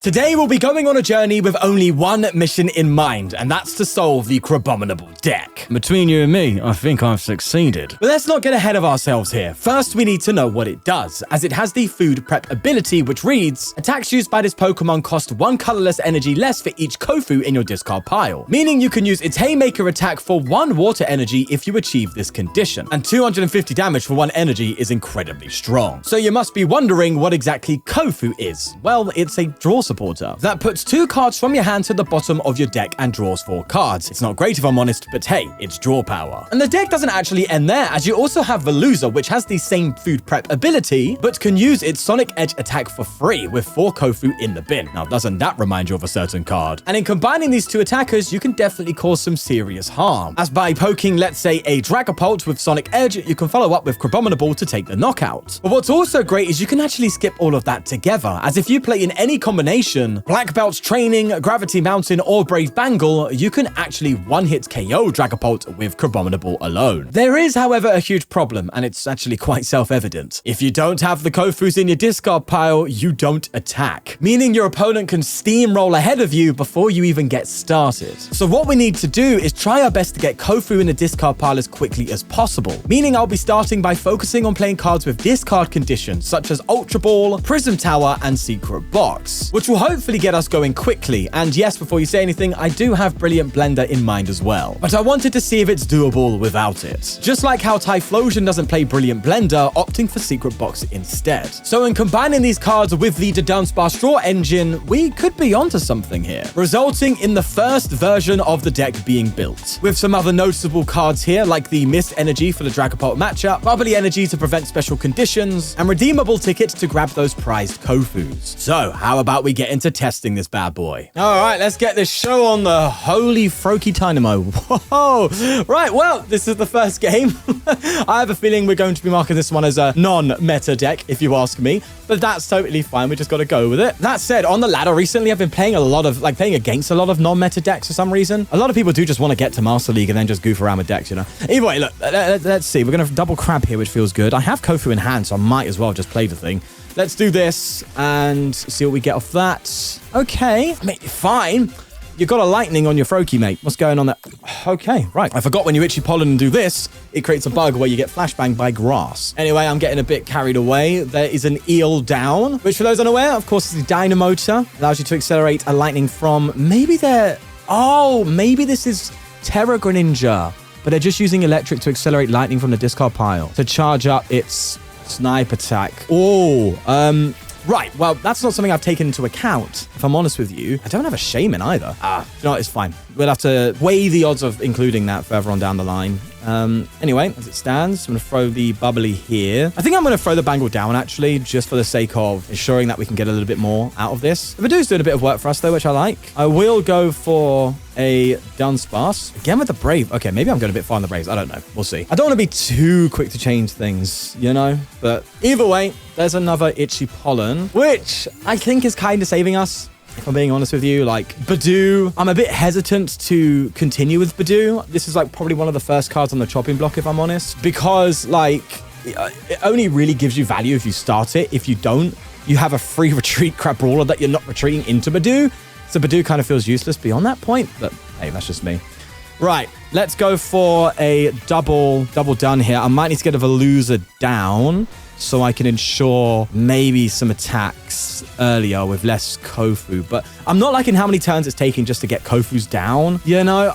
Today we'll be going on a journey with only one mission in mind, and that's to solve the Crabominable deck. Between you and me, I think I've succeeded. But let's not get ahead of ourselves here. First, we need to know what it does, as it has the food prep ability, which reads, attacks used by this Pokemon cost 1 colorless energy less for each Kofu in your discard pile, meaning you can use its Haymaker attack for 1 water energy if you achieve this condition, and 250 damage for 1 energy is incredibly strong. So you must be wondering what exactly Kofu is. Well, it's a draw supporter that puts 2 cards from your hand to the bottom of your deck and draws 4 cards. It's not great if I'm honest, but hey, it's draw power. And the deck doesn't actually end there, as you also have Veluza, which has the same food prep ability, but can use its Sonic Edge attack for free with 4 Kofu in the bin. Now, doesn't that remind you of a certain card? And in combining these 2 attackers, you can definitely cause some serious harm, as by poking, let's say, a Dragapult with Sonic Edge, you can follow up with Crabominable to take the knockout. But what's also great is you can actually skip all of that together, as if you play in any combination, Black Belt's Training, Gravity Mountain, or Brave Bangle, you can actually one-hit KO Dragapult with Crabominable alone. There is, however, a huge problem, and it's actually quite self-evident. If you don't have the Kofus in your discard pile, you don't attack, meaning your opponent can steamroll ahead of you before you even get started. So what we need to do is try our best to get Kofu in the discard pile as quickly as possible, meaning I'll be starting by focusing on playing cards with discard conditions, such as Ultra Ball, Prism Tower, and Secret Box, which will hopefully get us going quickly. And yes, before you say anything, I do have Brilliant Blender in mind as well, but I wanted to see if it's doable without it. Just like how Typhlosion doesn't play Brilliant Blender, opting for Secret Box instead. So in combining these cards with the Dunsparce Straw engine, we could be onto something here, resulting in the first version of the deck being built, with some other noticeable cards here, like the Mist Energy for the Dragapult matchup, Bubbly Energy to prevent special conditions, and redeemable tickets to grab those prized Kofus. So how about we get into testing this bad boy? All right, let's get this show on the holy Froakie Dynamo. Whoa! Right, well, this is the first game. I have a feeling we're going to be marking this one as a non-meta deck, if you ask me, but that's totally fine. We just got to go with it. That said, on the ladder recently, I've been playing playing against a lot of non-meta decks for some reason. A lot of people do just want to get to Master League and then just goof around with decks, you know? Either way, look, let's see. We're going to double crab here, which feels good. I have Kofu in hand, so I might as well just play the thing. Let's do this and see what we get off that. Okay, I mean, fine. You've got a lightning on your Froakie, mate. What's going on there? Okay, right. I forgot when you Itchy Pollen and do this, it creates a bug where you get flashbanged by grass. Anyway, I'm getting a bit carried away. There is an eel down, which for those unaware, of course, is the Dynamotor. Allows you to accelerate a lightning from maybe this is Terra Greninja, but they're just using electric to accelerate lightning from the discard pile to charge up its snipe attack. Right, well, that's not something I've taken into account, if I'm honest with you. I don't have a Shaman either. You know what, it's fine. We'll have to weigh the odds of including that further on down the line. Anyway, as it stands, I'm going to throw the Bubbly here. I think I'm going to throw the Bangle down, actually, just for the sake of ensuring that we can get a little bit more out of this. The Badoo's doing a bit of work for us, though, which I like. I will go for a Dunsparce. Again with the Brave. Okay, maybe I'm going a bit far on the Braves. I don't know. We'll see. I don't want to be too quick to change things, you know? But either way, there's another Itchy Pollen, which I think is kind of saving us. If I'm being honest with you, like Badoo, I'm a bit hesitant to continue with Badoo. This is like probably one of the first cards on the chopping block, if I'm honest, because like it only really gives you value if you start it. If you don't, you have a free retreat Crab Brawler that you're not retreating into Badoo. So Badoo kind of feels useless beyond that point, but hey, that's just me. Right, let's go for a double done here. I might need to get a Veluza down so I can ensure maybe some attacks earlier with less Kofu. But I'm not liking how many turns it's taking just to get Kofus down. You know,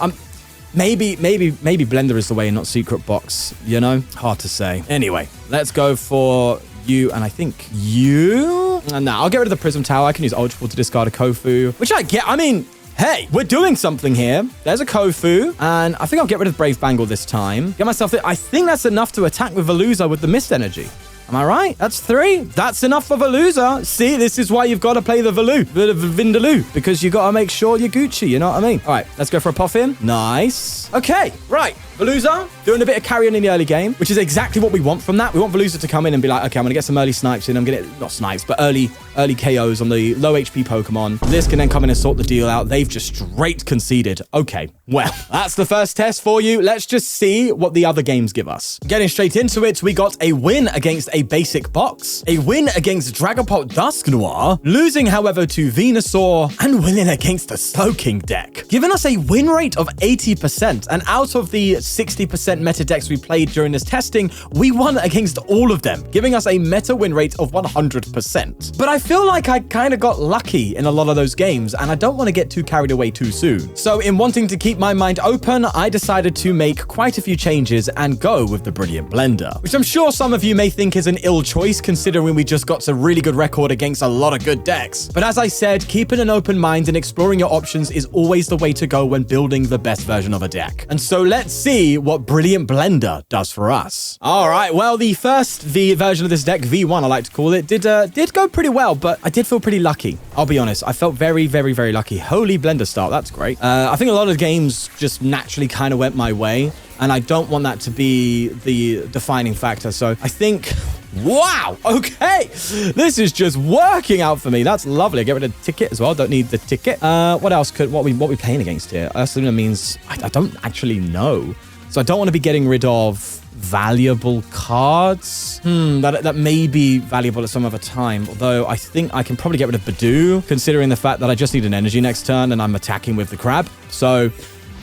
maybe Blender is the way and not Secret Box. You know, hard to say. Anyway, let's go for you, and I think you. And now I'll get rid of the Prism Tower. I can use Ultra Ball to discard a Kofu, which I get. I mean, hey, we're doing something here. There's a Kofu, and I think I'll get rid of Brave Bangle this time. Get myself there. I think that's enough to attack with Veluza with the Mist Energy. Am I right? That's 3. That's enough for Veluza. See, this is why you've got to play the Vindaloo, because you got to make sure you're Gucci, you know what I mean? All right, let's go for a Puffin. Nice. Okay, right. Veluza doing a bit of carrying in the early game, which is exactly what we want from that. We want Veluza to come in and be like, okay, I'm going to get some early snipes in. I'm going to, not snipes, but early early KOs on the low HP Pokemon. This can then come in and sort the deal out. They've just straight conceded. Okay, well, that's the first test for you. Let's just see what the other games give us. Getting straight into it, we got a win against a basic box, a win against Dragapult Dusknoir, losing, however, to Venusaur, and winning against the Slowking deck, giving us a win rate of 80%. And out of the 60% meta decks we played during this testing, we won against all of them, giving us a meta win rate of 100%. But I feel like I kind of got lucky in a lot of those games, and I don't want to get too carried away too soon. So in wanting to keep my mind open, I decided to make quite a few changes and go with the Brilliant Blender, which I'm sure some of you may think is an ill choice considering we just got a really good record against a lot of good decks. But as I said, keeping an open mind and exploring your options is always the way to go when building the best version of a deck. And so let's see what Brilliant Blender does for us. All right, well, the first version of this deck, V1 I like to call it, did go pretty well, but I did feel pretty lucky. I'll be honest, I felt very, very, very lucky. Holy Blender start, that's great. I think a lot of games just naturally kind of went my way, and I don't want that to be the defining factor. So I think, wow, okay, this is just working out for me. That's lovely. I get rid of the ticket as well. Don't need the ticket. What else what we playing against here? Ursaluna means I don't actually know. So I don't want to be getting rid of valuable cards. That may be valuable at some other time. Although I think I can probably get rid of Badoo, considering the fact that I just need an energy next turn and I'm attacking with the crab. So,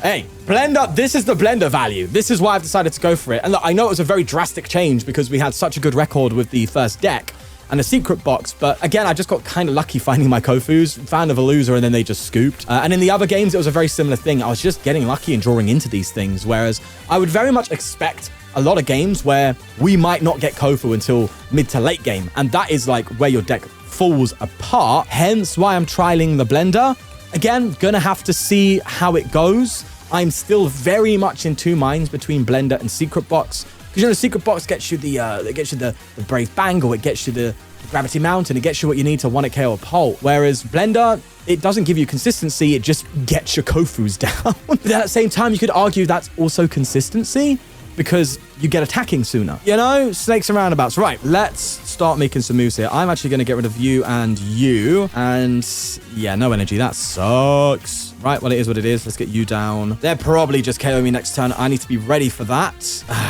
hey, Blender, this is the Blender value. This is why I've decided to go for it. And look, I know it was a very drastic change because we had such a good record with the first deck and a secret box. But again, I just got kind of lucky finding my Kofus, found a Veluza, and then they just scooped. And in the other games, it was a very similar thing. I was just getting lucky and drawing into these things. Whereas I would very much expect a lot of games where we might not get Kofu until mid to late game. And that is like where your deck falls apart. Hence why I'm trialing the Blender. Again, gonna have to see how it goes. I'm still very much in two minds between Blender and Secret Box. Because, you know, the Secret Box gets you the Brave Bangle, it gets you the Gravity Mountain, it gets you what you need to 1-hit KO a Pult. Whereas Blender, it doesn't give you consistency, it just gets your Kofus down. But at the same time, you could argue that's also consistency, because you get attacking sooner. You know, snakes and roundabouts. Right, let's start making some moves here. I'm actually going to get rid of you and you. And yeah, no energy. That sucks. Right, well, it is what it is. Let's get you down. They're probably just KO me next turn. I need to be ready for that.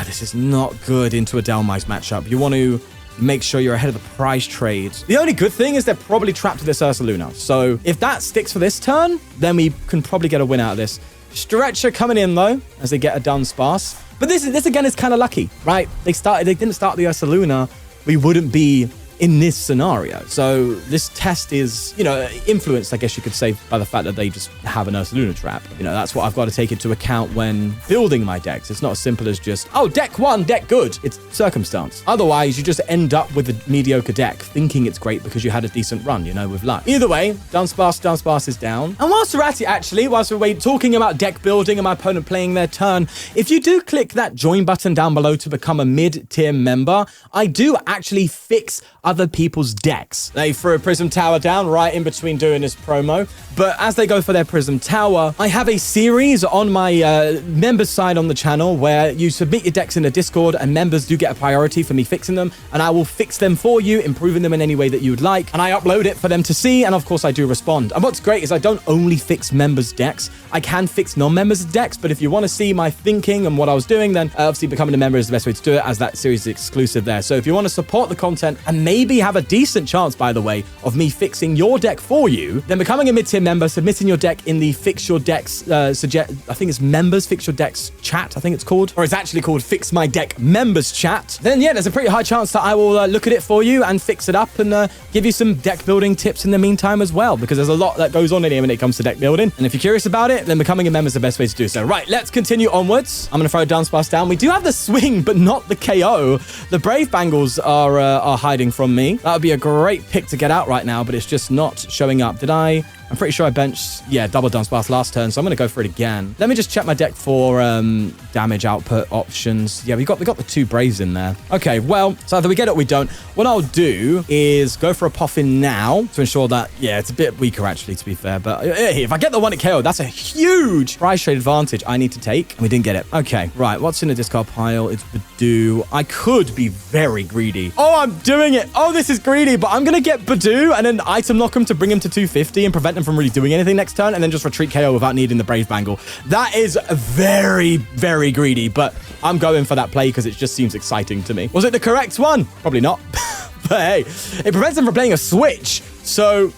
This is not good into a Delmice matchup. You want to make sure you're ahead of the prize trade. The only good thing is they're probably trapped to this Ursaluna. So if that sticks for this turn, then we can probably get a win out of this. Stretcher coming in, though, as they get a Dunsparce. But this again is kind of lucky, right? They didn't start the Ursaluna. We wouldn't be in this scenario. So this test is, you know, influenced, I guess you could say, by the fact that they just have an Ursaluna trap. You know, that's what I've got to take into account when building my decks. It's not as simple as just, oh, deck one, deck good. It's circumstance. Otherwise, you just end up with a mediocre deck, thinking it's great because you had a decent run, you know, with luck. Either way, Dunsparce is down. And whilst we're at it, actually, whilst we're talking about deck building and my opponent playing their turn, if you do click that join button down below to become a mid-tier member, I do actually fix other people's decks. They threw a Prism Tower down right in between doing this promo, but as they go for their Prism Tower, I have a series on my members side on the channel where you submit your decks in the Discord and members do get a priority for me fixing them, and I will fix them for you, improving them in any way that you would like, and I upload it for them to see, and of course I do respond. And what's great is I don't only fix members' decks, I can fix non-members' decks, but if you want to see my thinking and what I was doing, then obviously becoming a member is the best way to do it, as that series is exclusive there. So if you want to support the content and maybe have a decent chance, by the way, of me fixing your deck for you, then becoming a mid-tier member, submitting your deck in the Fix Your Decks, I think it's members Fix Your Decks chat, I think it's called, or it's actually called Fix My Deck members chat, then yeah, there's a pretty high chance that I will look at it for you and fix it up and give you some deck building tips in the meantime as well, because there's a lot that goes on in here when it comes to deck building. And if you're curious about it, then becoming a member is the best way to do so. Right, let's continue onwards. I'm going to throw a Dunsparce down. We do have the swing, but not the KO. The Brave Bangles are hiding from me. That would be a great pick to get out right now, but it's just not showing up. Did I I'm pretty sure I benched, yeah, double Dunsparce last turn, so I'm going to go for it again. Let me just check my deck for damage output options. Yeah, we got the 2 Braves in there. Okay, well, so either we get it or we don't. What I'll do is go for a Puffin now to ensure that, yeah, it's a bit weaker actually, to be fair. But if I get the one at KO, that's a huge prize trade advantage I need to take. And we didn't get it. Okay, right. What's in the discard pile? It's Badoo. I could be very greedy. Oh, I'm doing it. Oh, this is greedy, but I'm going to get Badoo and then item lock him to bring him to 250 and prevent him from really doing anything next turn and then just retreat KO without needing the Brave Bangle. That is very, very greedy, but I'm going for that play because it just seems exciting to me. Was it the correct one? Probably not. But hey, it prevents him from playing a switch. So,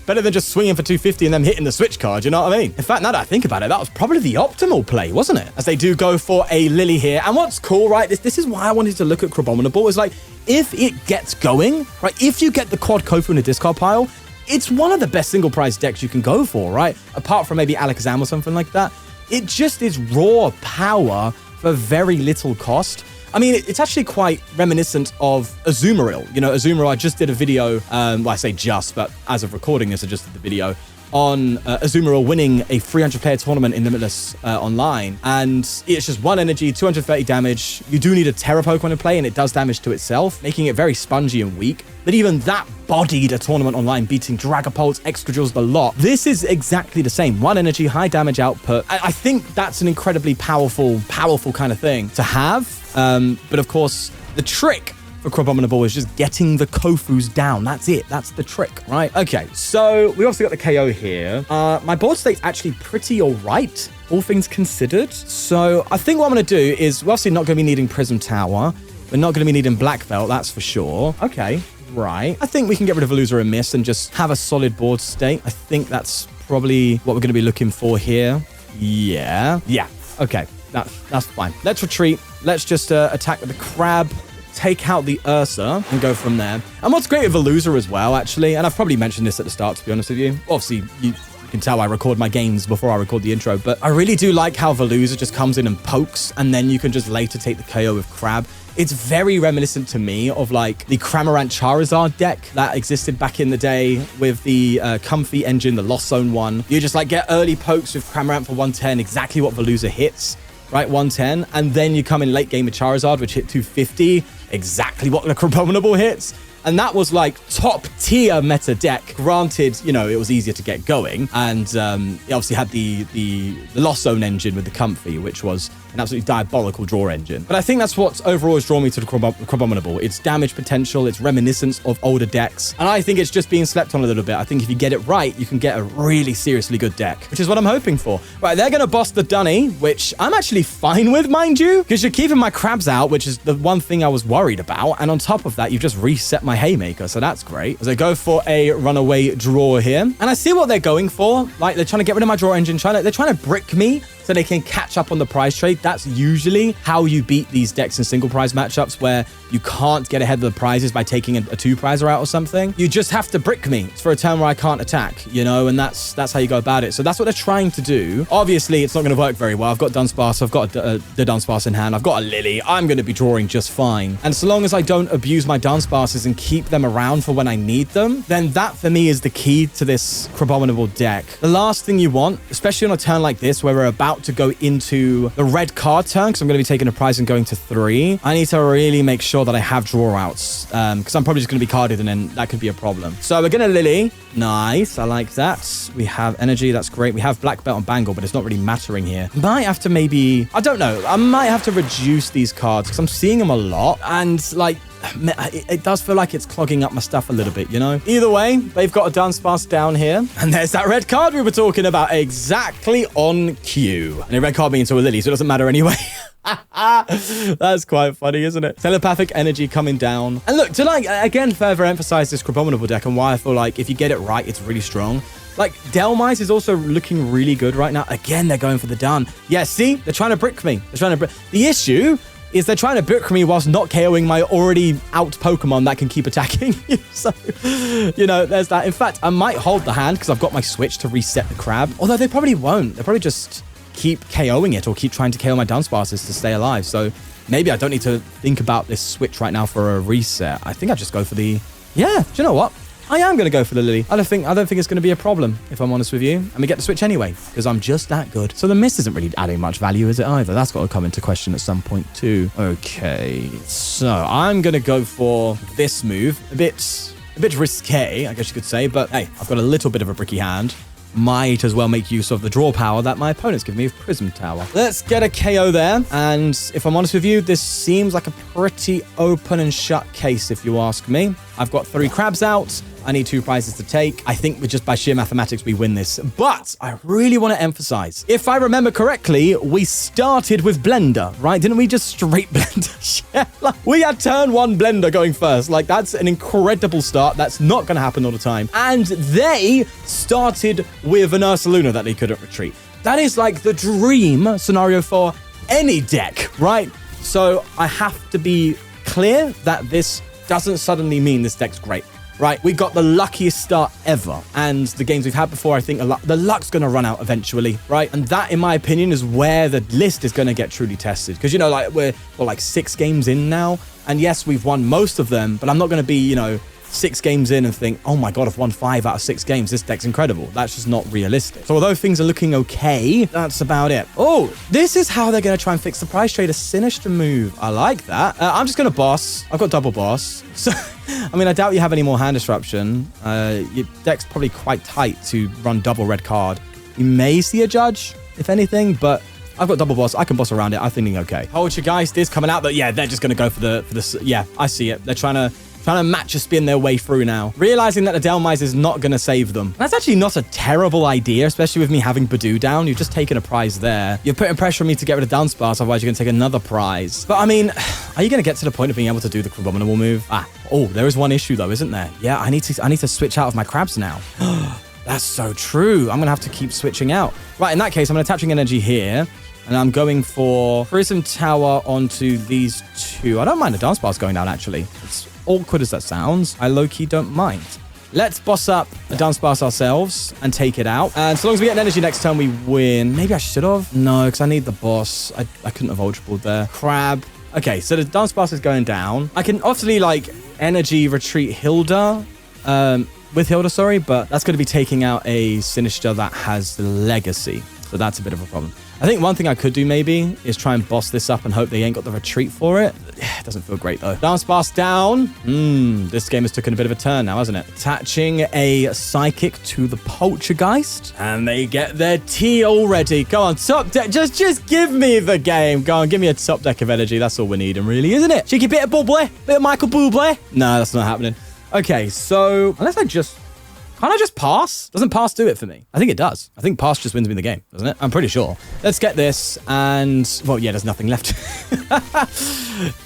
better than just swinging for 250 and then hitting the switch card, you know what I mean? In fact, now that I think about it, that was probably the optimal play, wasn't it? As they do go for a Lily here. And what's cool, right? This is why I wanted to look at Crabominable. Is like, if it gets going, right? If you get the quad Kofu in the discard pile, it's one of the best single prize decks you can go for, right? Apart from maybe Alakazam or something like that. It just is raw power for very little cost. I mean, it's actually quite reminiscent of Azumarill. You know, Azumarill, I just did a video, well, I say just, but as of recording this, I just did the video on Azumarill winning a 300-player tournament in Limitless Online. And it's just 1 energy, 230 damage. You do need a Terra Pokemon in play, and it does damage to itself, making it very spongy and weak. But even that bodied a tournament online, beating Dragapults, Excadrills, the lot. This is exactly the same. 1 energy, high damage output. I think that's an incredibly powerful kind of thing to have. But of course, the trick for Crabominable is just getting the Kofus down. That's it. That's the trick, right? Okay, so we obviously got the KO here. My board state's actually pretty all right, all things considered. So I think what I'm going to do is we're obviously not going to be needing Prism Tower. We're not going to be needing Black Belt, that's for sure. Okay, right. I think we can get rid of Veluza and Mist and just have a solid board state. I think that's probably what we're going to be looking for here. Yeah. Okay, that's fine. Let's retreat. Let's just attack with the Crab, take out the Ursa, and go from there. And what's great with Veluza as well, actually, and I've probably mentioned this at the start, to be honest with you. Obviously, you can tell I record my games before I record the intro, but I really do like how Veluza just comes in and pokes, and then you can just later take the KO with Crab. It's very reminiscent to me of like the Cramorant Charizard deck that existed back in the day with the Comfy engine, the Lost Zone one. You just like get early pokes with Cramorant for 110, exactly what Veluza hits, right? 110. And then you come in late game with Charizard, which hit 250, exactly what the Crabominable hits. And that was like top tier meta deck. Granted, you know, it was easier to get going. And it obviously had the Lost Zone engine with the Comfy, which was an absolutely diabolical draw engine. But I think that's what's overall has drawn me to the Crabominable. Its damage potential, its reminiscence of older decks. And I think it's just being slept on a little bit. I think if you get it right, you can get a really seriously good deck, which is what I'm hoping for. Right, they're going to boss the Dunny, which I'm actually fine with, mind you, because you're keeping my Crabs out, which is the one thing I was worried about. And on top of that, you've just reset my Haymaker, so that's great. As they go for a runaway draw here. And I see what they're going for. Like, they're trying to get rid of my draw engine. They're trying to brick me so they can catch up on the prize trade. That's usually how you beat these decks in single prize matchups, where you can't get ahead of the prizes by taking a 2-prizer out or something. You just have to brick me for a turn where I can't attack, you know, and that's how you go about it. So that's what they're trying to do. Obviously, it's not going to work very well. I've got Dunsparce. I've got the Dunsparce in hand. I've got a Lily. I'm going to be drawing just fine. And so long as I don't abuse my Dunsparces and keep them around for when I need them, then that for me is the key to this Crabominable deck. The last thing you want, especially on a turn like this where we're about to go into the red card turn, because I'm going to be taking a prize and going to 3, I need to really make sure that I have draw outs, because I'm probably just going to be carded and then that could be a problem. So we're going to Lily. Nice. I like that. We have energy. That's great. We have Black Belt and Bangle, but it's not really mattering here. Might have to maybe, I don't know. I might have to reduce these cards because I'm seeing them a lot. And like, it does feel like it's clogging up my stuff a little bit, you know? Either way, they've got a Dunsparce down here. And there's that red card we were talking about, exactly on cue. And a red card means to a Lily, so it doesn't matter anyway. That's quite funny, isn't it? Telepathic energy coming down. And look, to like, again, further emphasize this Crabominable deck and why I feel like if you get it right, it's really strong. Like, Delmise is also looking really good right now. Again, they're going for the Dun. Yeah, see? They're trying to brick me. They're trying to brick. The issue is they're trying to brick me whilst not KOing my already out Pokemon that can keep attacking. So, you know, there's that. In fact, I might hold the hand because I've got my switch to reset the Crab. Although they probably won't. They'll probably just keep KOing it or keep trying to KO my Dunsparces to stay alive. So maybe I don't need to think about this switch right now for a reset. I think I just go for the... Yeah, do you know what? I am going to go for the Lily. I don't think it's going to be a problem, if I'm honest with you. And we get the switch anyway, because I'm just that good. So the mist isn't really adding much value, is it either? That's got to come into question at some point too. Okay, so I'm going to go for this move. A bit risque, I guess you could say, but hey, I've got a little bit of a bricky hand. Might as well make use of the draw power that my opponents give me with Prism Tower. Let's get a KO there. And if I'm honest with you, this seems like a pretty open and shut case, if you ask me. I've got 3 crabs out. I need 2 prizes to take. I think just by sheer mathematics, we win this. But I really want to emphasize, if I remember correctly, we started with Blender, right? Didn't we just straight Blender? Yeah, like, we had turn 1 Blender going first. Like, that's an incredible start. That's not going to happen all the time. And they started with an Ursaluna that they couldn't retreat. That is like the dream scenario for any deck, right? So I have to be clear that this doesn't suddenly mean this deck's great. Right, we got the luckiest start ever. And the games we've had before, I think the luck's going to run out eventually, right? And that, in my opinion, is where the list is going to get truly tested. Because, you know, like we're like 6 games in now. And yes, we've won most of them, but I'm not going to be, you know, 6 games in and think, oh my God, I've won 5 out of 6 games. This deck's incredible. That's just not realistic. So although things are looking okay, that's about it. Oh, this is how they're going to try and fix the price trade. A sinister move. I like that. I'm just going to boss. I've got double boss. So, I mean, I doubt you have any more hand disruption. Your deck's probably quite tight to run double red card. You may see a judge, if anything, but I've got double boss. I can boss around it. I'm thinking okay. Poltergeist is coming out, but yeah, they're just going to go for the yeah, I see it. They're trying to match a spin their way through now, realizing that the Delmise is not going to save them. That's actually not a terrible idea, especially with me having Badoo down. You've just taken a prize there. You're putting pressure on me to get rid of down sparse, otherwise you're going to take another prize. But I mean, are you going to get to the point of being able to do the Crabominable move? There is one issue though, isn't there? Yeah, I need to switch out of my crabs now. That's so true. I'm going to have to keep switching out. Right, in that case, I'm attaching energy here. And I'm going for Prism Tower onto these 2. I don't mind the dance bars going down, actually. It's awkward as that sounds. I low-key don't mind. Let's boss up a dance bars ourselves and take it out. And so long as we get an energy next turn, we win. Maybe I should have. No, because I need the boss. I couldn't have ultra balled there. Crab. Okay, so the dance bars is going down. I can obviously, like, energy retreat Hilda. With Hilda, sorry. But that's going to be taking out a Sinister that has Legacy. So that's a bit of a problem. I think one thing I could do maybe is try and boss this up and hope they ain't got the retreat for it. It doesn't feel great though. Dance pass down. This game has taken a bit of a turn now, hasn't it? Attaching a Psychic to the Poltergeist. And they get their tea already. Go on, top deck. Just give me the game. Go on, give me a top deck of energy. That's all we're needing really, isn't it? Cheeky bit of Bubbly. Bit of Michael Bublé. No, that's not happening. Okay, so unless can't I just pass? Doesn't pass do it for me? I think it does. I think pass just wins me the game, doesn't it? I'm pretty sure. Let's get this and... Well, yeah, there's nothing left.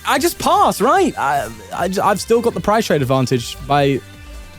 I just pass, right? I've still got the price trade advantage by...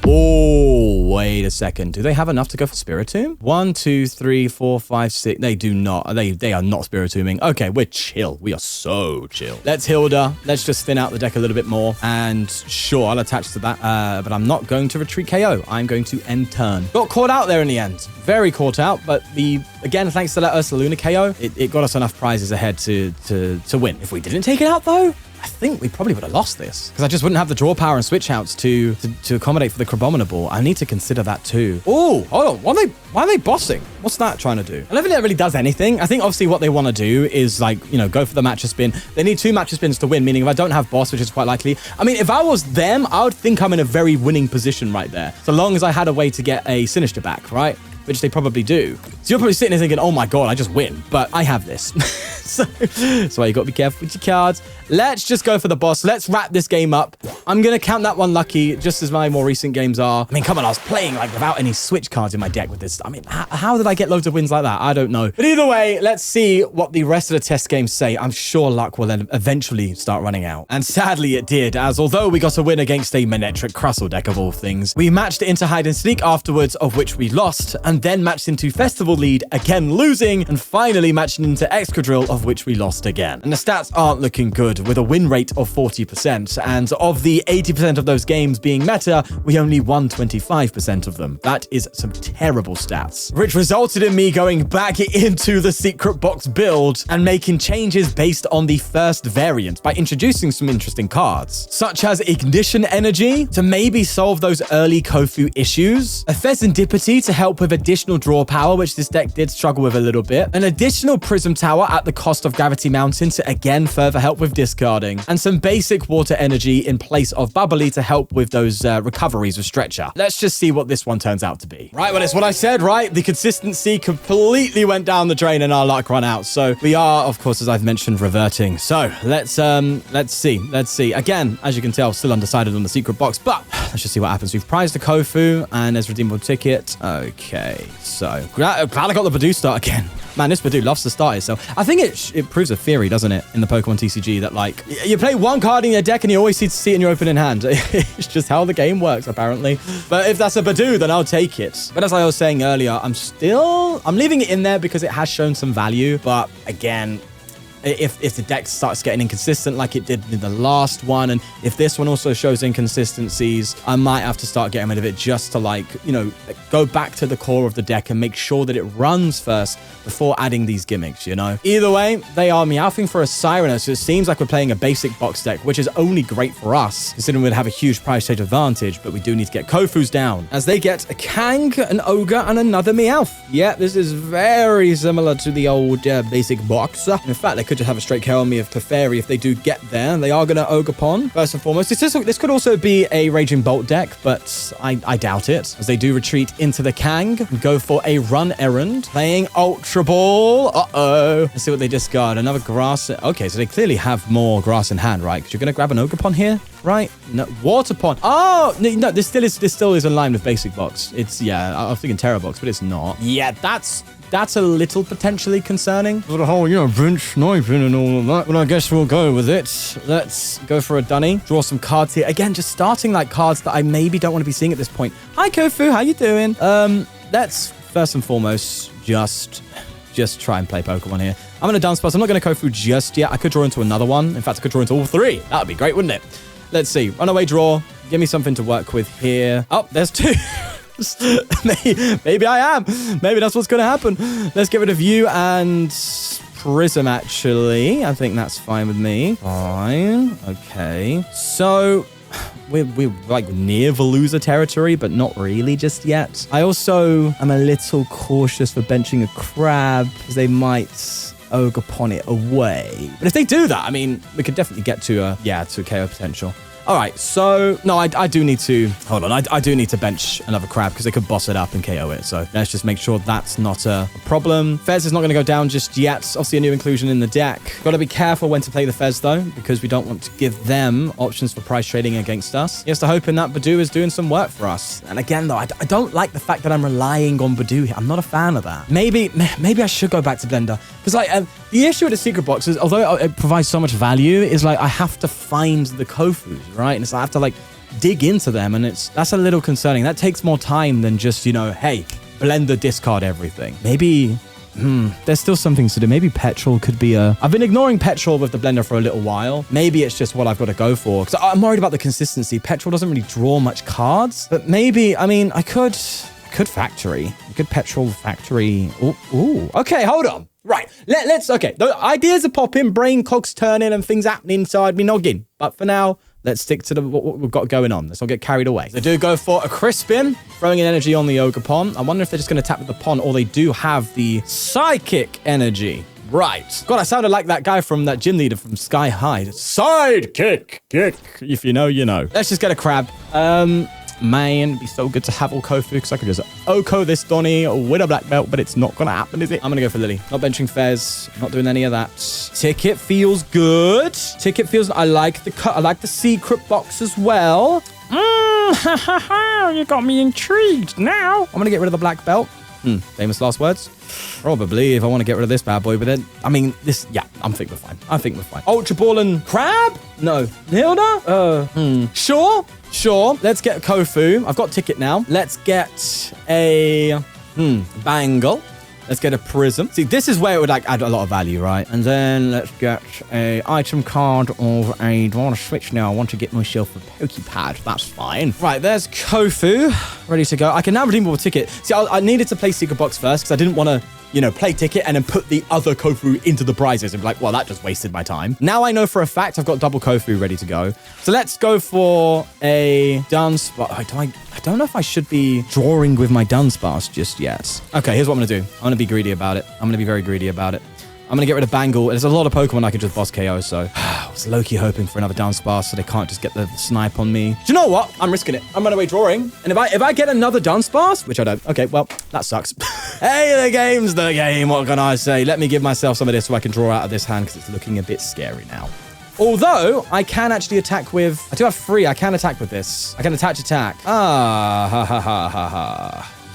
Oh, wait a second. Do they have enough to go for Spiritomb? 1, 2, 3, 4, 5, 6. They do not. They are not Spiritombing. Okay, we're chill. We are so chill. Let's Hilda. Let's just thin out the deck a little bit more. And sure, I'll attach to that. But I'm not going to retreat KO. I'm going to end turn. Got caught out there in the end. Very caught out. But again, thanks to that Ursaluna KO, it got us enough prizes ahead to win. If we didn't take it out, though... I think we probably would have lost this because I just wouldn't have the draw power and switch outs to accommodate for the Crabominable. I need to consider that too. Oh, hold on. Why are they bossing? What's that trying to do? I don't think that really does anything. I think obviously what they want to do is like, you know, go for the matcha spin. They need 2 matcha spins to win, meaning if I don't have boss, which is quite likely. I mean, if I was them, I would think I'm in a very winning position right there. So long as I had a way to get a Sinister back, right? Which they probably do. So you're probably sitting there thinking, oh my God, I just win. But I have this. so you got to be careful with your cards. Let's just go for the boss. Let's wrap this game up. I'm going to count that one lucky, just as my more recent games are. I mean, come on, I was playing like without any switch cards in my deck with this. I mean, how did I get loads of wins like that? I don't know. But either way, let's see what the rest of the test games say. I'm sure luck will then eventually start running out. And sadly it did, as although we got a win against a Manectric Crustle deck of all things, we matched it into Hide and Seek afterwards, of which we lost, and then matched into Festival Lead, again losing, and finally matching into Excadrill, of which we lost again. And the stats aren't looking good, with a win rate of 40%. And of the 80% of those games being meta, we only won 25% of them. That is some terrible stats, which resulted in me going back into the secret box build and making changes based on the first variant by introducing some interesting cards, such as Ignition Energy to maybe solve those early Kofu issues, a Fezandipity to help with additional draw power, which this deck did struggle with a little bit, an additional Prism Tower at the cost of Gravity Mountain to again further help with discarding, and some basic Water Energy in place of Bubbly to help with those recoveries with Stretcher. Let's just see what this one turns out to be. Right, well, it's what I said, right? The consistency completely went down the drain and our luck ran out. So we are, of course, as I've mentioned, reverting. So let's see. Again, as you can tell, still undecided on the secret box, but let's just see what happens. We've prized a Kofu and there's redeemable ticket. Okay, so glad I got the Badoo start again. Man, this Badoo loves to start itself. I think it proves a theory, doesn't it, in the Pokemon TCG that, like, you play one card in your deck and you always see it in your opening hand. It's just how the game works, apparently. But if that's a Badoo, then I'll take it. But as I was saying earlier, I'm leaving it in there because it has shown some value. But again, if the deck starts getting inconsistent like it did in the last one, and if this one also shows inconsistencies, I might have to start getting rid of it just to, like, you know, go back to the core of the deck and make sure that it runs first before adding these gimmicks, you know? Either way, they are meowing for a Sirener, so it seems like we're playing a basic box deck, which is only great for us, considering we'd have a huge price change advantage, but we do need to get Kofus down, as they get a Kang, an Ogre, and another Meowth. Yeah, this is very similar to the old basic box. In fact, they could just have a straight KO me of Clefairy if they do get there. They are going to Ogerpon, first and foremost. This could also be a Raging Bolt deck, but I doubt it, as they do retreat into the Kang and go for a run errand, playing Ultra Ball. Uh-oh. Let's see what they discard. Another grass. Okay, so they clearly have more grass in hand, right? Because you're going to grab an Ogerpon here, right? No, Water Pond. Oh, no, this still is in line with basic box. It's, yeah, I was thinking Terra box, but it's not. Yeah, that's a little potentially concerning. For the whole, bench sniping and all of that. But I guess we'll go with it. Let's go for a Dunny. Draw some cards here. Again, just starting like cards that I maybe don't want to be seeing at this point. Hi, Kofu. How you doing? Let's first and foremost just try and play Pokemon here. I'm going to Dunsparce. I'm not going to Kofu just yet. I could draw into another one. In fact, I could draw into all three. That would be great, wouldn't it? Let's see. Runaway draw. Give me something to work with here. Oh, there's two. Maybe I am. Maybe that's what's going to happen. Let's get rid of you and Prism, actually. I think that's fine with me. Fine. Okay. So we're like near Veluza territory, but not really just yet. I also am a little cautious for benching a Crab, because they might Ogerpon it away. But if they do that, I mean, we could definitely get to a KO potential. All right, so no, I do need to hold on. I do need to bench another Crab because they could boss it up and KO it. So let's just make sure that's not a problem. Fez is not going to go down just yet. Obviously, a new inclusion in the deck. Got to be careful when to play the Fez though, because we don't want to give them options for price trading against us. Here's to hoping that Badoo is doing some work for us. And again, though, I don't like the fact that I'm relying on Badoo here. I'm not a fan of that. Maybe I should go back to Blender, because like the issue with the secret box is, although it provides so much value, is like I have to find the Kofus, right? And it's I have to like dig into them, and that's a little concerning. That takes more time than just, hey, Blender discard everything. Maybe there's still some things to do. Maybe Petrol could be I've been ignoring Petrol with the Blender for a little while. Maybe it's just what I've got to go for, because I'm worried about the consistency. Petrol doesn't really draw much cards, but maybe, I mean, I could Factory. You could Petrol Factory. Ooh. Okay, hold on. Right, let's, okay. The ideas are popping, brain cogs turning and things happening inside me noggin. But for now, let's stick to what we've got going on. Let's not get carried away. They do go for a Crispin, throwing in energy on the Ogerpon. I wonder if they're just going to tap with the Pon, or they do have the Psychic energy. Right. God, I sounded like that guy from that gym leader from Sky High. Sidekick. If you know, you know. Let's just get a Crab. Man, it'd be so good to have all Kofu, because I could just Oko this Donny with a black belt, but it's not going to happen, is it? I'm going to go for Lily. Not benching Fez. Not doing any of that. Ticket feels good. I like the secret box as well. You got me intrigued now. I'm going to get rid of the black belt. Famous last words. Probably, if I want to get rid of this bad boy, but then, I mean, I think we're fine. Ultra Ball and Crab? No. Hilda? Sure. Let's get Kofu. I've got ticket now. Let's get a Bangle. Let's get a prism. See, this is where it would like add a lot of value, right? And then let's get a item card of a... Do I want to switch now? I want to get myself a Pokepad. That's fine. Right, there's Kofu. Ready to go. I can now redeem a ticket. See, I needed to play Secret Box first because I didn't want to, you know, play ticket and then put the other Kofu into the prizes and be like, well, that just wasted my time. Now I know for a fact I've got double Kofu ready to go. So let's go for a Dunsparce. I don't know if I should be drawing with my Dunsparce just yet. Okay, here's what I'm going to do. I'm going to be greedy about it. I'm going to be very greedy about it. I'm going to get rid of Bangle. There's a lot of Pokemon I could just boss KO, so I was low-key hoping for another Dunsparce so they can't just get the snipe on me. Do you know what? I'm risking it. I'm running away drawing. And if I get another Dunsparce, which I don't, okay, well, that sucks. Hey, the game's the game. What can I say? Let me give myself some of this so I can draw out of this hand because it's looking a bit scary now. Although, I can actually attack with... I do have 3. I can attack with this. I can attack.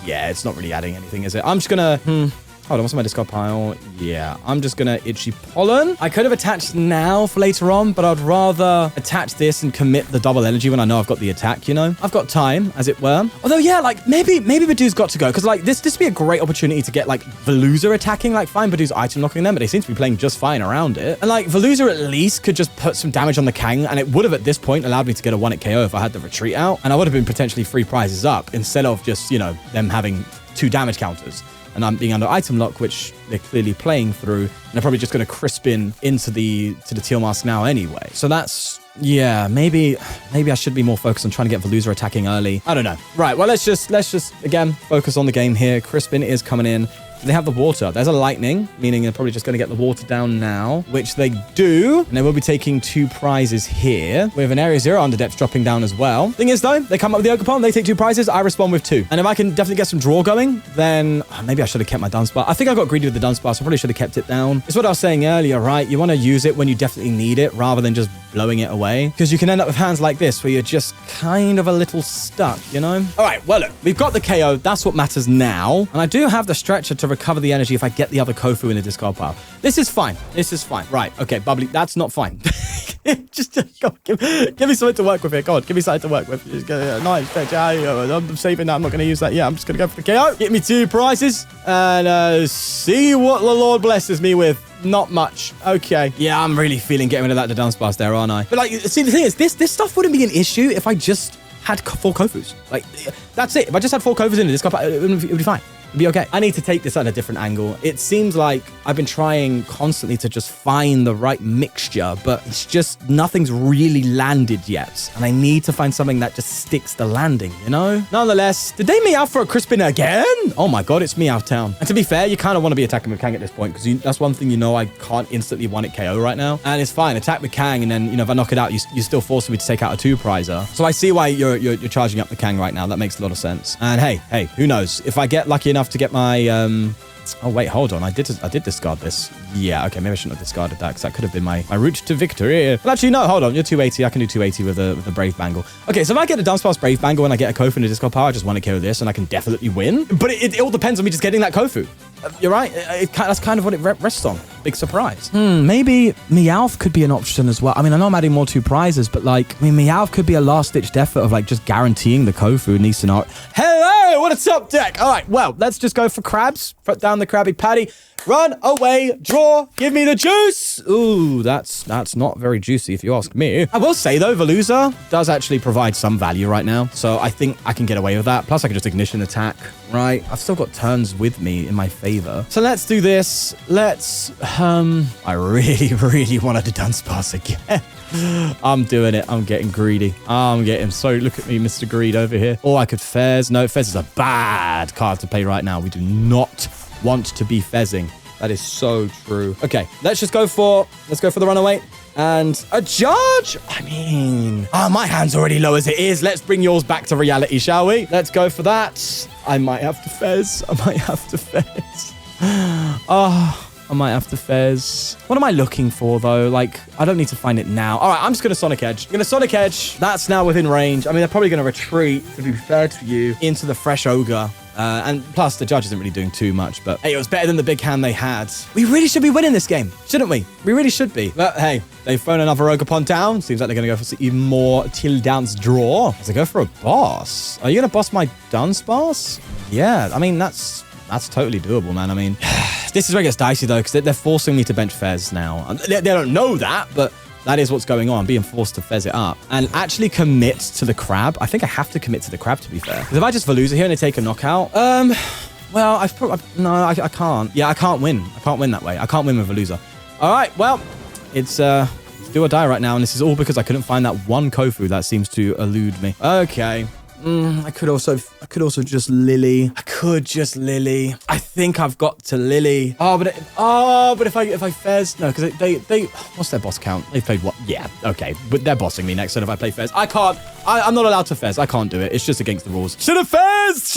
Yeah, it's not really adding anything, is it? I'm just gonna... Hold on, what's on my discard pile? Yeah, I'm just gonna Itchy Pollen. I could have attached now for later on, but I'd rather attach this and commit the double energy when I know I've got the attack, you know? I've got time, as it were. Although, yeah, like, maybe Badoo's got to go, because, like, this would be a great opportunity to get, like, Veluza attacking. Like, fine, Badoo's item knocking them, but they seem to be playing just fine around it. And, like, Veluza at least could just put some damage on the Kang, and it would have, at this point, allowed me to get a 1-hit KO if I had the retreat out, and I would have been potentially 3 prizes up, instead of just, you know, them having 2 damage counters. And I'm being under item lock, which they're clearly playing through. And they're probably just going to crisp in into the Teal Mask now anyway. So that's, yeah, maybe I should be more focused on trying to get Veluza attacking early. I don't know. Right, well, let's just again, focus on the game here. Crispin is coming in. They have the water. There's a lightning, meaning they're probably just going to get the water down now, which they do. And they will be taking 2 prizes here with an Area 0 under depth dropping down as well. Thing is, though, they come up with the Ogerpon, they take 2 prizes, I respond with 2. And if I can definitely get some draw going, then maybe I should have kept my Dunsparce. I think I got greedy with the Dunsparce. I probably should have kept it down. It's what I was saying earlier, right? You want to use it when you definitely need it rather than just blowing it away, because you can end up with hands like this where you're just kind of a little stuck, you know? All right, well, look, we've got the KO. That's what matters now. And I do have the stretcher to recover the energy if I get the other Kofu in the discard pile. This is fine. This is fine. Right, okay, Bubbly, that's not fine. just go, give me something to work with here. Go on, give me something to work with. Just go, nice, I'm saving that. I'm not going to use that. Yeah, I'm just going to go for the KO. Get me 2 prizes and see what the Lord blesses me with. Not much. Okay. Yeah, I'm really feeling getting rid of that to Dunsparce there, aren't I? But, like, see, the thing is, this stuff wouldn't be an issue if I just had 4 Kofus. Like, that's it. If I just had 4 Kofus in this cup, it would be fine. It'd be okay. I need to take this at a different angle. It seems like I've been trying constantly to just find the right mixture, but it's just nothing's really landed yet. And I need to find something that just sticks the landing, you know? Nonetheless, did they meow for a Crispin again? Oh my God, it's Meow Town. And to be fair, you kind of want to be attacking with Kang at this point, because that's one thing, you know, I can't instantly 1-hit KO right now. And it's fine. Attack with Kang, and then, you know, if I knock it out, you're still forcing me to take out a 2-prizer. So I see why you're charging up the Kang right now. That makes a lot of sense. And hey, who knows? If I get lucky enough to get my oh wait, hold on, I did discard this. Yeah, okay, maybe I shouldn't have discarded that because that could have been my route to victory. Well, actually, no, hold on, you're 280. I can do 280 with a Brave Bangle. Okay, so if I get a Dunsparce Brave Bangle and I get a Kofu in a discard pile, I just want to kill this and I can definitely win. But it all depends on me just getting that Kofu. You're right. That's kind of what it rests on. Big surprise. Maybe Meowth could be an option as well. I mean, I know I'm adding more 2 prizes, but like, I mean, Meowth could be a last-ditched effort of like just guaranteeing the Kofu in these scenarios. Hello, what a top deck. All right, well, let's just go for crabs. Put down the Krabby Patty. Run away, draw, give me the juice. Ooh, that's not very juicy if you ask me. I will say though, Veluza does actually provide some value right now. So I think I can get away with that. Plus I can just ignition attack, right? I've still got turns with me in my favor. So let's do this. Let's, I really wanted to Dunsparce again. I'm doing it. I'm getting greedy. I'm getting so, look at me, Mr. Greed over here. Or I could Fez. No, Fez is a bad card to play right now. We do not want to be fezzing. That is so true. Okay, let's go for the runaway. And a charge? I mean, my hand's already low as it is. Let's bring yours back to reality, shall we? Let's go for that. I might have to fez. I might have to fez. What am I looking for, though? Like, I don't need to find it now. All right, I'm just going to Sonic Edge. I'm going to Sonic Edge. That's now within range. I mean, they're probably going to retreat, to be fair to you, into the fresh Ogre. And plus, the judge isn't really doing too much, but hey, it was better than the big hand they had. We really should be winning this game, shouldn't we? We really should be. But hey, they've thrown another Ogerpon down. Seems like they're going to go for even more Till Dance draw. As they go for a boss. Are you going to boss my Dunsparce? Yeah, I mean, that's That's totally doable, man. I mean, this is where it gets dicey, though, because they're forcing me to bench Fez now. They don't know that, but that is what's going on. I'm being forced to Fez it up and actually commit to the Crab. I think I have to commit to the Crab, to be fair. Because if I just Veluza here and they take a knockout, well, I can't. Yeah, I can't win. I can't win that way. I can't win with Veluza. All right, well, it's do or die right now, and this is all because I couldn't find that one Kofu that seems to elude me. Okay. I could also just Lily. I could just Lily. I think I've got to Lily. But if I Fez, no, because they what's their boss count? They played what? Yeah, okay, but they're bossing me next. So if I play Fez, I can't. I'm not allowed to Fez. I can't do it. It's just against the rules. Should have Fez.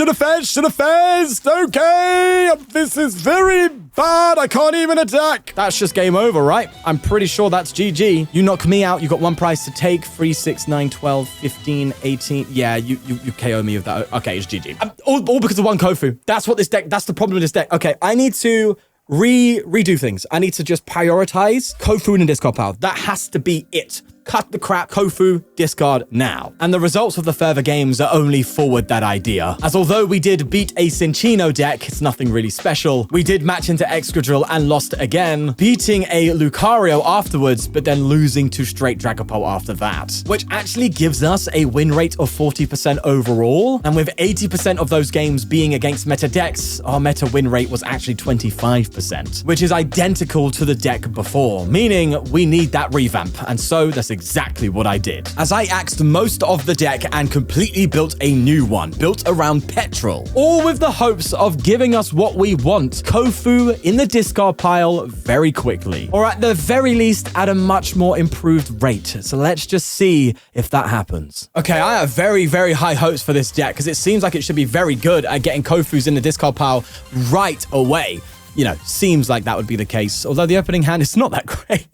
Okay, this is very bad. I can't even attack. That's just game over, right? I'm pretty sure that's GG. You knock me out. You got one prize to take. 3, 6, 9, 12, 15, 18. Yeah, you KO me with that. Okay, it's GG. All because of one Kofu. That's what this deck, that's the problem with this deck. Okay, I need to redo things. I need to just prioritize Kofu and discard pile. That has to be it. Cut the crap, Kofu, discard now. And the results of the further games are only forward that idea. As although we did beat a Cinccino deck, it's nothing really special. We did match into Excadrill and lost again, beating a Lucario afterwards, but then losing to straight Dragapult after that, which actually gives us a win rate of 40% overall. And with 80% of those games being against meta decks, our meta win rate was actually 25%, which is identical to the deck before, meaning we need that revamp. And so that's exactly what I did, as I axed most of the deck and completely built a new one, built around Petrol, all with the hopes of giving us what we want, Kofu in the discard pile very quickly, or at the very least at a much more improved rate. So let's just see if that happens. Okay, I have very, very high hopes for this deck because it seems like it should be very good at getting Kofus in the discard pile right away. You know, seems like that would be the case. Although the opening hand is not that great.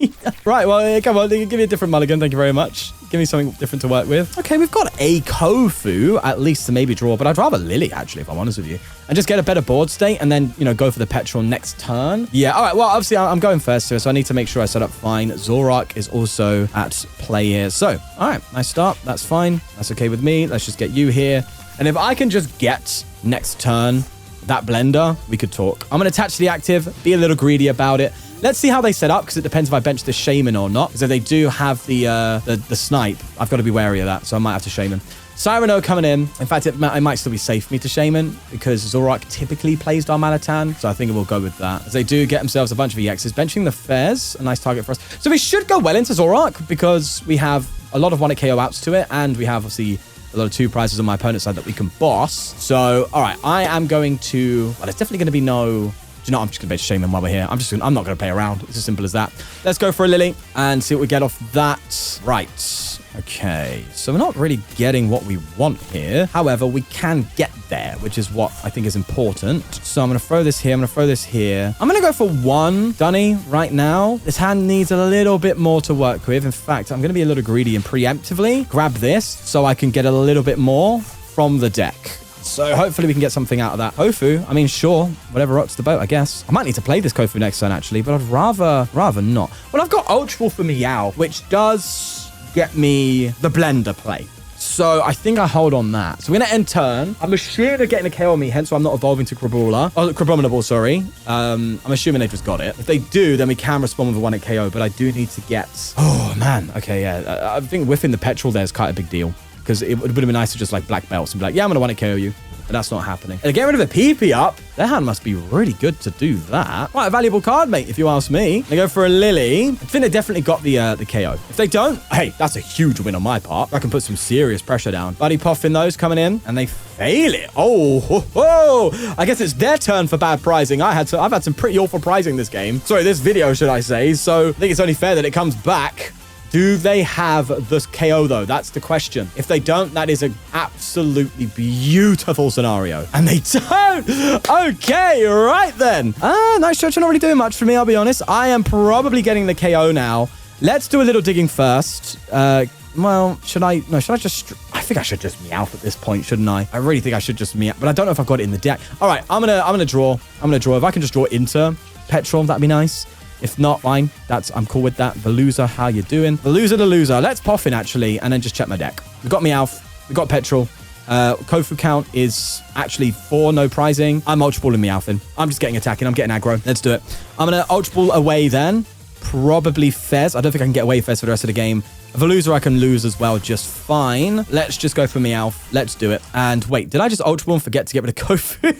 Right, well, come on, give me a different mulligan. Thank you very much. Give me something different to work with. Okay, we've got a Kofu, at least to maybe draw, but I'd rather Lily, actually, if I'm honest with you. And just get a better board state and then, you know, go for the Petrol next turn. Yeah, all right, well, obviously, I'm going first here, so I need to make sure I set up fine. Zorak is also at play here. So, all right, nice start. That's fine. That's okay with me. Let's just get you here. And if I can just get next turn that blender, we could talk. I'm going to attach the active, be a little greedy about it. Let's see how they set up, because it depends if I bench the Shaman or not. Because if they do have the snipe, I've got to be wary of that, so I might have to Shaman. Cyrano coming in. In fact, it might still be safe for me to Shaman, because Zorak typically plays Darmanitan, so I think we'll go with that. As they do get themselves a bunch of EXs. Benching the Fez, a nice target for us. So we should go well into Zorak, because we have a lot of 1 KO outs to it, and we have, obviously, a lot of 2 prizes on my opponent's side that we can boss. So, all right, I am going to... Well, it's definitely going to be no... Do you know, I'm just going to bench Shaman while we're here. I'm not going to play around. It's as simple as that. Let's go for a Lily and see what we get off that. Right. Okay. So we're not really getting what we want here. However, we can get there, which is what I think is important. So I'm going to throw this here. I'm going to throw this here. I'm going to go for 1 Dunny right now. This hand needs a little bit more to work with. In fact, I'm going to be a little greedy and preemptively grab this so I can get a little bit more from the deck. So hopefully we can get something out of that. Kofu, I mean, sure, whatever rocks the boat, I guess. I might need to play this Kofu next turn, actually, but I'd rather not. Well, I've got Ultra Ball for Meow, which does get me the blender play. So I think I hold on that. So we're going to end turn. I'm assuming they're getting a KO on me, hence why I'm not evolving to Crabominable, sorry. I'm assuming they've just got it. If they do, then we can respond with a 1 KO, but I do need to get... Oh, man. Okay, yeah. I think whiffing the Petrol there is quite a big deal. Because it would have been nice to just like black belts and be like, yeah, I'm going to 1 KO you. But that's not happening. And get rid of the PP up. Their hand must be really good to do that. Quite a valuable card, mate, if you ask me. They go for a Lily. I think they definitely got the KO. If they don't, hey, that's a huge win on my part. I can put some serious pressure down. Buddy Poffin those coming in, and they fail it. Oh, ho, ho. I guess it's their turn for bad prizing. I've had some pretty awful prizing this game. Sorry, this video, should I say. So I think it's only fair that it comes back. Do they have the KO, though? That's the question. If they don't, that is an absolutely beautiful scenario. And they don't! Okay, right then. Nice stretch. Not really doing much for me, I'll be honest. I am probably getting the KO now. Let's do a little digging first. Well, should I just... I think I should just Meowth at this point, shouldn't I? I really think I should just Meowth, but I don't know if I've got it in the deck. All right, I'm gonna draw. If I can just draw into Petrol, that'd be nice. If not, fine. I'm cool with that. Veluza, how you doing? Veluza the loser. Let's Poffin, actually, and then just check my deck. We've got Meowth. We've got Petrol. Kofu count is actually 4, no prizing. I'm Ultra Balling Meowth. I'm just getting attacking. I'm getting aggro. Let's do it. I'm going to Ultra Ball away then. Probably Fez. I don't think I can get away Fez for the rest of the game. Veluza I can lose as well just fine. Let's just go for Meowth. Let's do it. And wait, did I just Ultra Ball and forget to get rid of Kofu?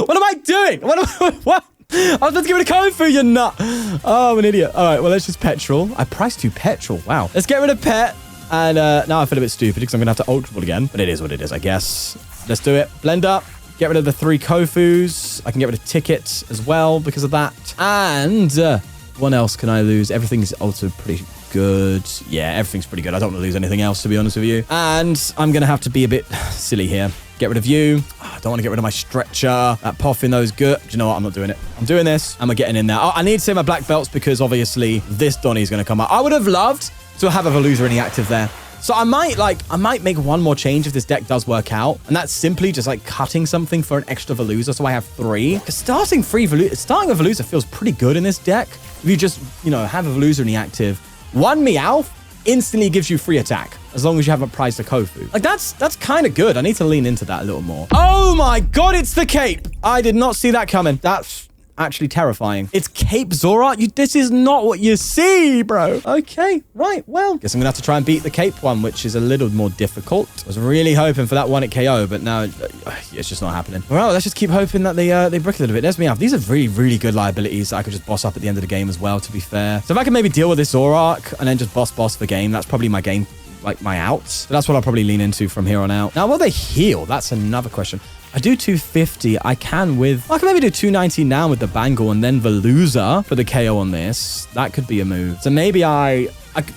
What am I doing? What? I was about to get rid of Kofu, you nut. Oh, I'm an idiot. All right, well, let's just Petrol. I priced 2 Petrol. Wow. Let's get rid of Pet. And now I feel a bit stupid because I'm going to have to Ultra Ball again. But it is what it is, I guess. Let's do it. Blend up. Get rid of the 3 Kofus. I can get rid of Ticket as well because of that. And what else can I lose? Everything's also pretty good. Yeah, everything's pretty good. I don't want to lose anything else, to be honest with you. And I'm going to have to be a bit silly here. Get rid of you. Oh, I don't want to get rid of my Stretcher. That Poffin, those good. Do you know what? I'm not doing it. I'm doing this. And we're getting in there. Oh, I need to save my black belts because obviously this Donny is going to come up. I would have loved to have a Veluza in the active there. So I might make one more change if this deck does work out. And that's simply just like cutting something for an extra Veluza. So I have 3. Because starting with Veluza feels pretty good in this deck. If you just, have a Veluza in the active. 1 Meowth instantly gives you free attack. As long as you haven't prized a Kofu. Like, that's kind of good. I need to lean into that a little more. Oh my god, it's the cape. I did not see that coming. That's actually terrifying. It's Cape Zoroark. This is not what you see, bro. Okay, right. Well, guess I'm gonna have to try and beat the Cape one, which is a little more difficult. I was really hoping for that one at KO, but now it's just not happening. Well, let's just keep hoping that they brick a little bit. There's Meowth. These are really, really good liabilities that I could just boss up at the end of the game as well, to be fair. So if I can maybe deal with this Zoroark and then just boss the game, that's probably my game, like my outs. So that's what I'll probably lean into from here on out. Now, will they heal? That's another question. I do 250. I can maybe do 290 now with the Bangle and then Veluza for the KO on this. That could be a move. So maybe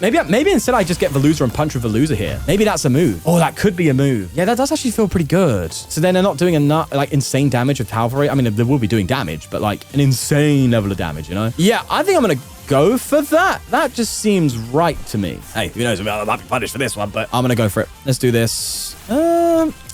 maybe instead I just get Veluza and punch with Veluza here. Maybe that's a move. Oh, that could be a move. Yeah, that does actually feel pretty good. So then they're not doing enough, like, insane damage with Tal'Varate. I mean, they will be doing damage, but like an insane level of damage, Yeah, I think I'm going to go for that. That just seems right to me. Hey, who knows? I might be punished for this one, but I'm going to go for it. Let's do this.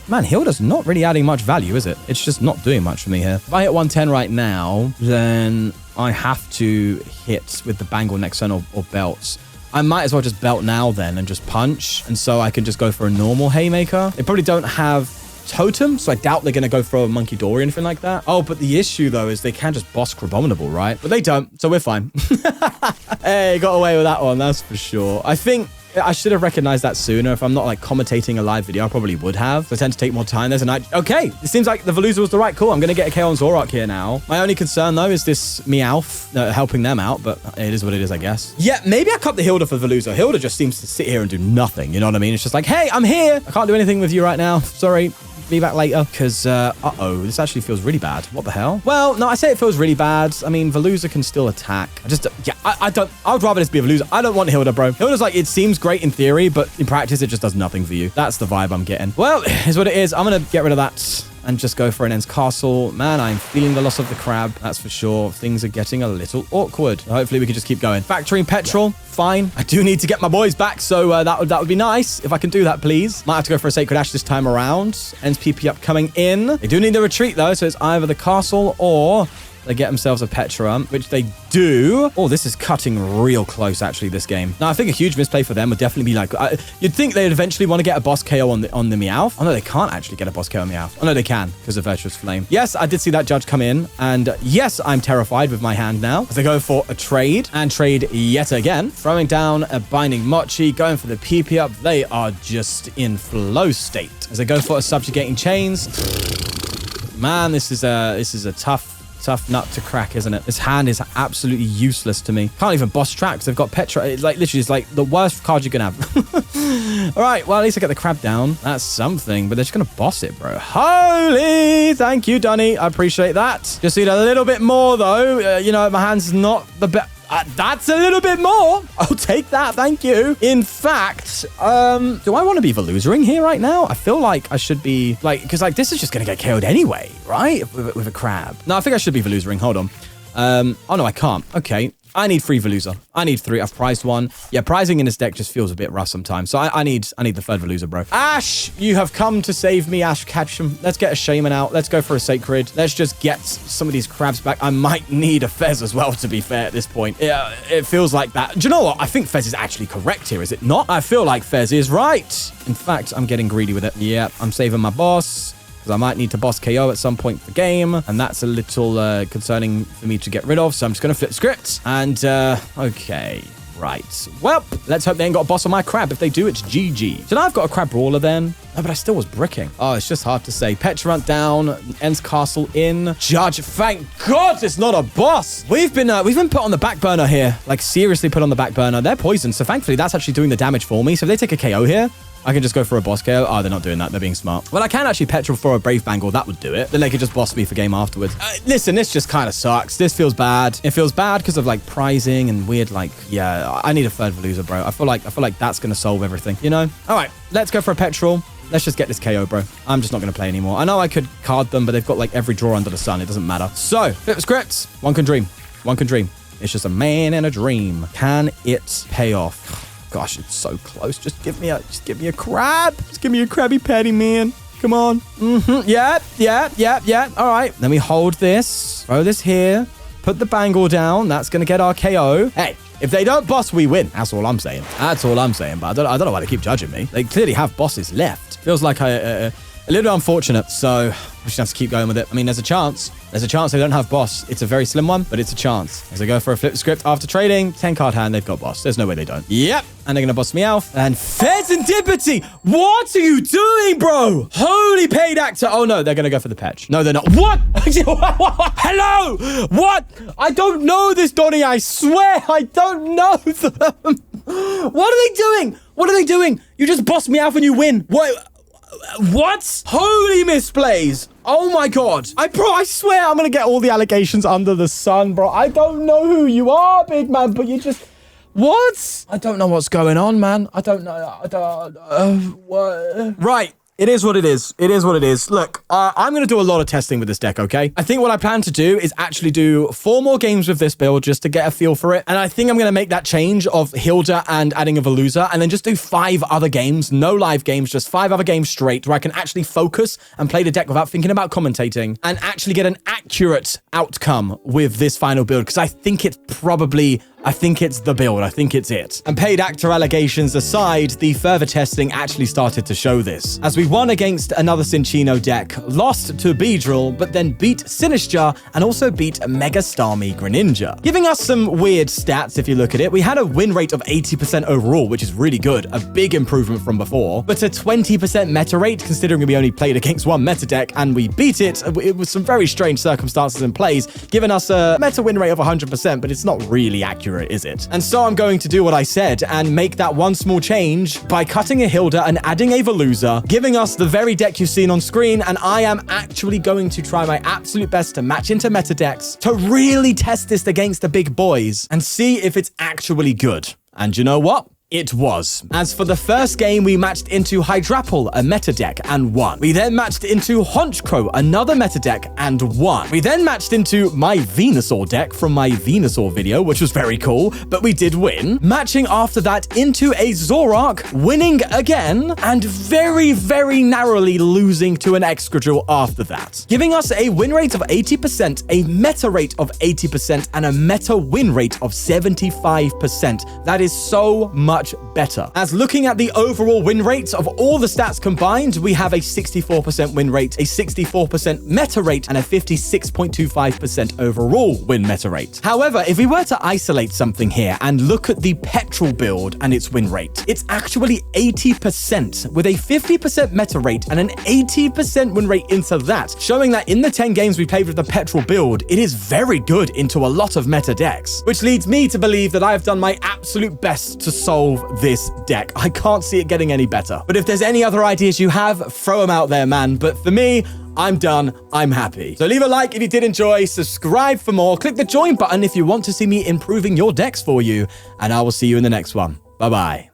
Man, Hilda's not really adding much value, is it? It's just not doing much for me here. If I hit 110 right now, then I have to hit with the Bangle, Nexon, or belts. I might as well just belt now then and just punch. And so I can just go for a normal Haymaker. They probably don't have Totem, so I doubt they're going to go for a Monkey Door or anything like that. Oh, but the issue, though, is they can just boss Crabominable, right? But they don't, so we're fine. Hey, got away with that one, that's for sure. I think I should have recognized that sooner. If I'm not like commentating a live video, I probably would have. So I tend to take more time. There's a night. Okay, it seems like the Veluza was the right call. I'm going to get a KO on Zoroark here now. My only concern, though, is this Meowth helping them out, but it is what it is, I guess. Yeah, maybe I cut the Hilda for Veluza. Hilda just seems to sit here and do nothing. You know what I mean? It's just like, hey, I'm here. I can't do anything with you right now. Sorry. Be back later, because, this actually feels really bad. What the hell? Well, no, I say it feels really bad. I mean, Veluza can still attack. I would rather this be a Veluza. I don't want Hilda, bro. Hilda's like, it seems great in theory, but in practice, it just does nothing for you. That's the vibe I'm getting. Well, here's what it is. I'm going to get rid of that and just go for an Ends Castle. Man, I'm feeling the loss of the crab. That's for sure. Things are getting a little awkward. Hopefully, we can just keep going. Factoring petrol. Fine. I do need to get my boys back, so that would be nice if I can do that, please. Might have to go for a Sacred Ash this time around. Ends PP up coming in. They do need the retreat, though, so it's either the castle or they get themselves a Petra, which they do. Oh, this is cutting real close, actually, this game. Now, I think a huge misplay for them would definitely be like, you'd think they'd eventually want to get a boss KO on the Meowth. Oh, no, they can't actually get a boss KO on Meowth. Oh, no, they can because of Virtuous Flame. Yes, I did see that judge come in. And yes, I'm terrified with my hand now as they go for a trade and trade yet again. Throwing down a Binding Mochi, going for the PP up. They are just in flow state as they go for a Subjugating Chains. Man, this is a tough nut to crack, isn't it? This hand is absolutely useless to me. Can't even boss track because they've got Petra. It's like literally, it's like the worst card you can have. All right, well, at least I get the crab down. That's something, but they're just gonna boss it, bro. Holy, thank you, Dunny. I appreciate that. Just need a little bit more, though. My hand's not the best. That's a little bit more. I'll take that. Thank you. In fact, do I want to be Veluzering here right now? I feel like I should be like, because like this is just going to get KO'd anyway, right? With a crab. No, I think I should be Veluzering. Hold on. Oh no, I can't. Okay, I need 3 Veluza. I need 3. I've prized 1. Yeah, prizing in this deck just feels a bit rough sometimes. So I need the 3rd Veluza, bro. Ash, you have come to save me, Ash Ketchum. Let's get a Shaman out. Let's go for a Sacred. Let's just get some of these crabs back. I might need a Fez as well, to be fair, at this point. Yeah, it feels like that. Do you know what? I think Fez is actually correct here, is it not? I feel like Fez is right. In fact, I'm getting greedy with it. Yeah, I'm saving my boss, because I might need to boss KO at some point for game, and that's a little concerning for me to get rid of, so I'm just going to flip script, and, okay. Right. Well, let's hope they ain't got a boss on my crab. If they do, it's GG. So now I've got a crab brawler then. No, but I still was bricking. Oh, it's just hard to say. Petrant down. Ends Castle in. Judge. Thank God it's not a boss. We've been put on the back burner here. Like, seriously put on the back burner. They're poisoned, so thankfully that's actually doing the damage for me. So if they take a KO here, I can just go for a boss KO. Oh, they're not doing that. They're being smart. Well, I can actually petrol for a Brave Bangle. That would do it. Then they could just boss me for game afterwards. Listen, this just kind of sucks. This feels bad. It feels bad because of like prizing and weird, like, yeah, I need a 3rd Veluza, bro. I feel like that's going to solve everything, you know? All right, let's go for a petrol. Let's just get this KO, bro. I'm just not going to play anymore. I know I could card them, but they've got like every draw under the sun. It doesn't matter. So, flip scripts. One can dream. One can dream. It's just a man and a dream. Can it pay off? Gosh, it's so close. Just give me a crab. Just give me a Krabby Patty, man. Come on. Yeah. All right. Then we hold this. Throw this here. Put the bangle down. That's going to get our KO. Hey, if they don't boss, we win. That's all I'm saying. That's all I'm saying. But I don't know why they keep judging me. They clearly have bosses left. Feels like a little unfortunate. So we just have to keep going with it. I mean, there's a chance. There's a chance they don't have boss. It's a very slim one, but it's a chance. As I go for a flip script after trading, 10 card hand, they've got boss. There's no way they don't. Yep. And they're going to boss me out. And Fezandipity! What are you doing, bro? Holy paid actor. Oh, no, they're going to go for the patch. No, they're not. What? Hello? What? I don't know this, Donnie. I swear I don't know them. What are they doing? What are they doing? You just boss me out when you win. What? Holy misplays. Oh my God. I swear I'm going to get all the allegations under the sun, bro. I don't know who you are, big man, but you just... What? I don't know what's going on, man. I don't know. What? Right. It is what it is. It is what it is. Look, I'm going to do a lot of testing with this deck, okay? I think what I plan to do is actually do 4 more games with this build just to get a feel for it. And I think I'm going to make that change of Hilda and adding a Veluza and then just do 5 other games, no live games, just 5 other games straight where I can actually focus and play the deck without thinking about commentating and actually get an accurate outcome with this final build because I think it's the build. I think it's it. And paid actor allegations aside, the further testing actually started to show this. As we won against another Cinchino deck, lost to Beedrill, but then beat Sinistra and also beat Mega Starmie Greninja. Giving us some weird stats if you look at it. We had a win rate of 80% overall, which is really good. A big improvement from before. But a 20% meta rate, considering we only played against 1 meta deck and we beat it. It was some very strange circumstances and plays, giving us a meta win rate of 100%, but it's not really accurate, is it? And so I'm going to do what I said and make that one small change by cutting a Hilda and adding a Veluza, giving us the very deck you've seen on screen, and I am actually going to try my absolute best to match into meta decks to really test this against the big boys and see if it's actually good. And you know what? It was. As for the first game, we matched into Hydrapple, a meta deck, and won. We then matched into Honchkrow, another meta deck, and won. We then matched into my Venusaur deck from my Venusaur video, which was very cool, but we did win. Matching after that into a Zoroark, winning again, and very, very narrowly losing to an Excadrill after that. Giving us a win rate of 80%, a meta rate of 80%, and a meta win rate of 75%. That is so much better. As looking at the overall win rates of all the stats combined, we have a 64% win rate, a 64% meta rate, and a 56.25% overall win meta rate. However, if we were to isolate something here and look at the petrol build and its win rate, it's actually 80% with a 50% meta rate and an 80% win rate into that, showing that in the 10 games we played with the petrol build, it is very good into a lot of meta decks, which leads me to believe that I have done my absolute best to solve this deck. I can't see it getting any better. But if there's any other ideas you have, throw them out there, man. But for me, I'm done. I'm happy. So leave a like if you did enjoy, subscribe for more, click the join button if you want to see me improving your decks for you, and I will see you in the next one. Bye-bye.